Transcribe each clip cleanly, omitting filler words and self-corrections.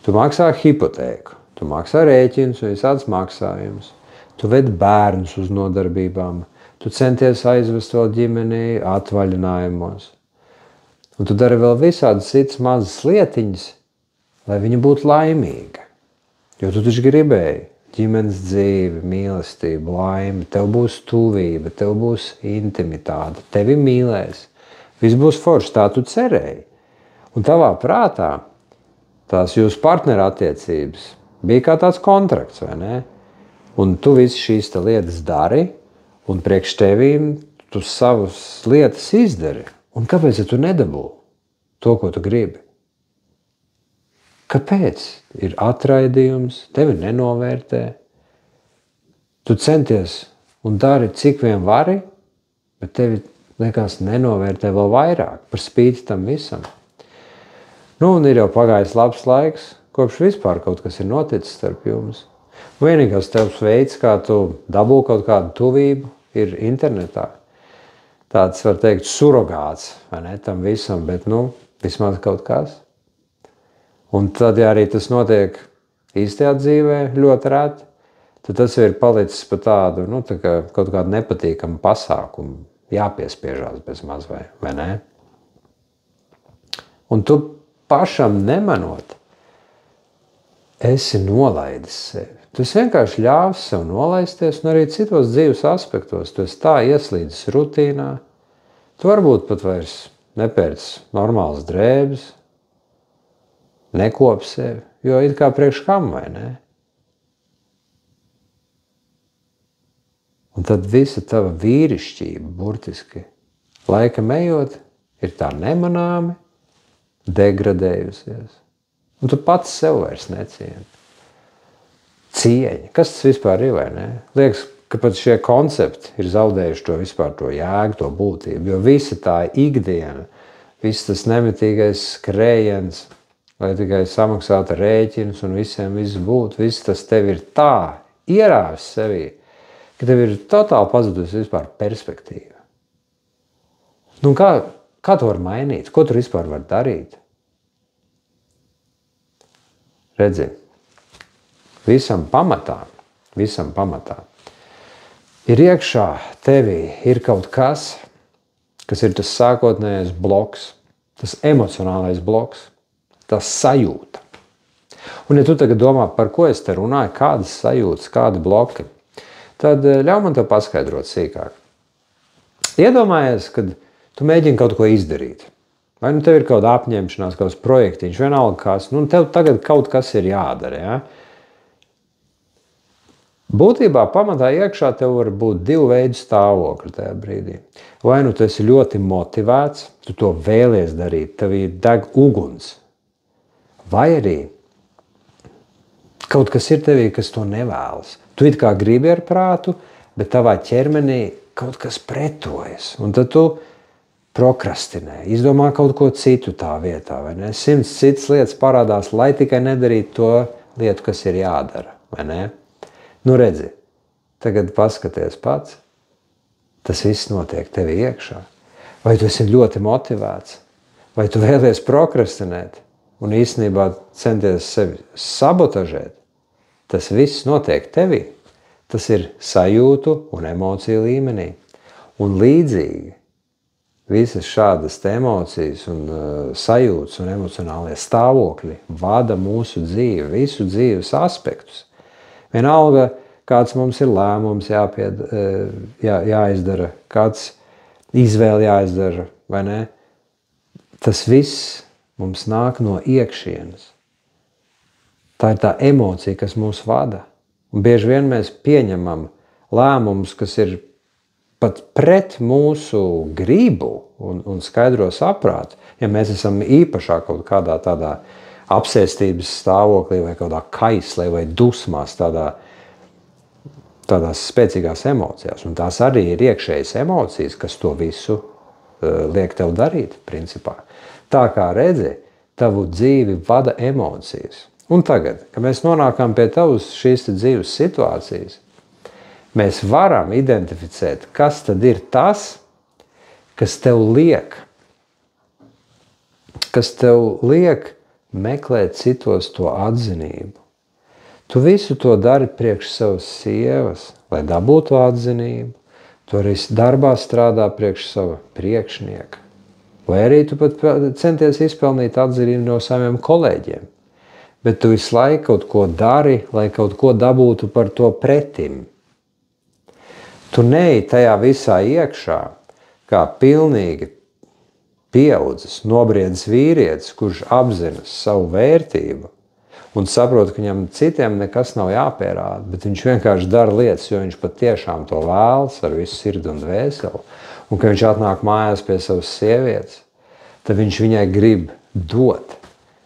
Tu maksā hipotēku, tu maksā rēķinus un visādas maksājumus, tu ved bērnus uz nodarbībām, tu centies aizvest vēl ģimeni atvaļinājumos. Un tu dari vēl visādas citas mazas lietiņas, lai viņa būtu laimīga. Jo tu taču gribēji ģimenes dzīvi, mīlestību, laimi, tev būs tuvība, tev būs intimitāte, tevi mīlēs. Viss būs forši, tā tu cerēji. Un tavā prātā tās jūsu partneru attiecības bija kā tāds kontrakts, vai ne? Un tu visi šīs lietas dari, un priekš tevīm tu savas lietas izdari. Un kāpēc tu nedabū to, ko tu gribi? Kāpēc ir atraidījums, tevi nenovērtē? Tu centies un dari, cik vien vari, bet tevi, liekas, nenovērtē vēl vairāk, par spīti tam visam. Nu, un ir jau pagājis labs laiks, kopš vispār kaut kas ir noticis starp jums. Vienīgais tevs veids, kā tu dabū kaut kādu tuvību, ir internetā. Tāds, var teikt, surogāts, vai ne, tam visam, bet, vismaz kaut kas. Un tad, ja arī tas notiek īstajā dzīvē ļoti reti, tad tas ir palicis pa tādu, tā kā kaut kādu nepatīkamu pasākumu, jāpiespiežās bez maz vai ne? Un tu pašam nemanot, esi nolaidis sevi. Tu vienkārši ļāvis sev nolaisties, un arī citos dzīves aspektos. Tu esi tā ieslīdis rutīnā. Tu varbūt pat vairs nepērc normālas drēbes, nekop sevi, jo it kā priekš kam, vai ne? Un tad visa tava vīrišķība, burtiski, laikam ejot, ir tā nemanāmi degradējusies. Un tu pats sev vairs necieni. Cieņa. Kas tas vispār ir, vai ne? Liekas, ka pat šie koncepti ir zaudējuši to vispār to jēgu, to būtību, jo visa tā ikdiena, viss tas nemitīgais skrējiens, lai tikai samaksātu rēķinus un visiem viss būtu, viss tas tev ir tā ierāvis sevī, ka tev ir totāli pazudusi vispār perspektīva. Nu, kā to var mainīt? Ko tur vispār var darīt? Redzi, visam pamatā ir iekšā tevī ir kaut kas ir tas sākotnējais bloks, tas emocionālais bloks, tas sajūta. Un ja tu tagad domā, par ko es te runāju, kādas sajūtas, kādi bloki, tad ļauj man tev paskaidrot sīkāk. Iedomājies, kad tu mēģini kaut ko izdarīt. Vai tev ir kaut kāda apņemšanās, kaut kāds projektiņš, vienalga kas, tev tagad kaut kas ir jādara, ja? Būtībā pamatā iekšā tev var būt divu veidu stāvokļi tajā brīdī. Vai tu esi ļoti motivēts, tu to vēlies darīt, tev ir deg uguns. Vai arī kaut kas ir tevī, kas to nevēlas. Tu it kā gribi ar prātu, bet tavā ķermenī kaut kas pretojas. Un tad tu prokrastinē, izdomā kaut ko citu tā vietā, vai ne? 100 citas lietas parādās, lai tikai nedarītu to lietu, kas ir jādara, vai ne? Nu redzi, tagad paskaties pats, tas viss notiek tevi iekšā. Vai tu esi ļoti motivēts, vai tu vēlies prokrastinēt un īstenībā centies sevi sabotažēt, tas viss notiek tevī. Tas ir sajūtu un emociju līmenī. Un līdzīgi visas šādas emocijas un sajūtas un emocionālie stāvokļi vada mūsu dzīvi, visu dzīves aspektus. Vienalga, kāds mums ir lēmums jāizdara, kāds izvēle jāizdara, vai ne? Tas viss mums nāk no iekšienes. Tā ir tā emocija, kas mūs vada. Un bieži vien mēs pieņemam lēmumus, kas ir pat pret mūsu gribu un skaidro saprātu. Ja mēs esam īpašā kaut kādā tādā apsēstības stāvoklī vai kādā kaislē vai dusmās, tādās spēcīgās emocijās. Un tās arī ir iekšējas emocijas, kas to visu liek tev darīt, principā. Tā kā redzi, tavu dzīvi vada emocijas. Un tagad, kad mēs nonākam pie tavas šīs dzīves situācijas, mēs varam identificēt, kas tad ir tas, kas tev liek meklēt citos to atzinību. Tu visu to dari priekš savas sievas, lai dabūtu atzinību. Tu arī darbā strādā priekš sava priekšnieka. Vai arī tu pat centies izpelnīt atzinību no saviem kolēģiem. Bet tu visu laiku kaut ko dari, lai kaut ko dabūtu par to pretim. Tu neej tajā visā iekšā, kā pilnīgi pieaudzis, nobriedzis vīrietis, kurš apzinas savu vērtību un saprot, ka viņam citiem nekas nav jāpierāda, bet viņš vienkārši dara lietas, jo viņš patiešām to vēlas ar visu sirdi un dvēseli. Un kad viņš atnāk mājās pie savas sievietes, tad viņš viņai grib dot,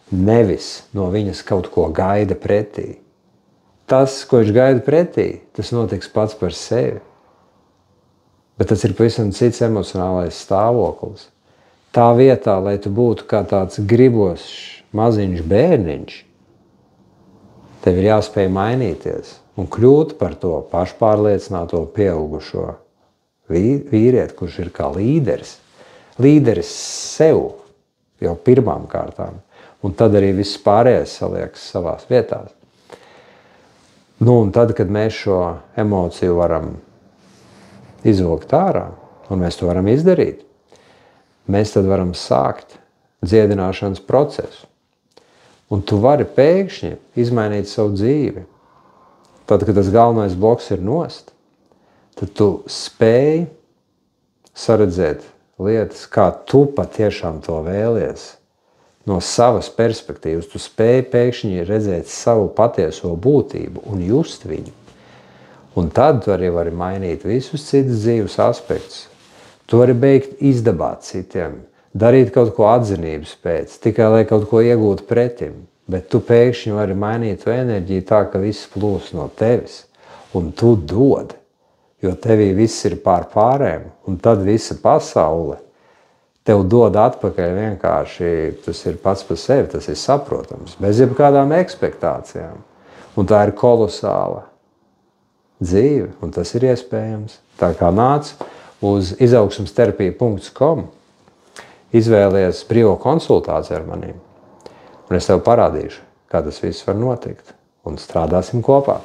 nevis no viņas kaut ko gaida pretī. Tas, ko viņš gaida pretī, tas notiks pats par sevi. Bet tas ir pavisam cits emocionālais stāvoklis. Tā vietā, lai tu būtu kā tāds gribošs maziņš bērniņš, tev ir jāspēj mainīties un kļūt par to pašpārliecināto pieaugušo vīrieti, kurš ir kā līderis. Līderis sev jau pirmām kārtām. Un tad arī viss pārējais saliekas savās vietās. Un tad, kad mēs šo emociju varam izvilkt ārā, un mēs to varam izdarīt, mēs tad varam sākt dziedināšanas procesu. Un tu vari pēkšņi izmainīt savu dzīvi. Tad, kad tas galvenais bloks ir nost, tad tu spēj saredzēt lietas, kā tu patiešām to vēlies. No savas perspektīvas tu spēj pēkšņi redzēt savu patieso būtību un just viņu. Un tad tu arī vari mainīt visus citus dzīves aspektus. Tu vari beigt izdabāt citiem, darīt kaut ko atzinības pēc, tikai lai kaut ko iegūtu pretim. Bet tu pēkšņi vari mainīt to enerģiju tā, ka viss plūs no tevis. Un tu dod, jo tevī viss ir pār pārēm. Un tad visa pasaule tev dod atpakaļ vienkārši. Tas ir pats par sevi, tas ir saprotams. Bez jebkādām ekspektācijām. Un tā ir kolosāla dzīve. Un tas ir iespējams. Tā kā nāc uz izaugsmesterapija.com, izvēlies brīvo konsultāciju ar maniem. Un es tev parādīšu, kā tas viss var notikt. Un strādāsim kopā.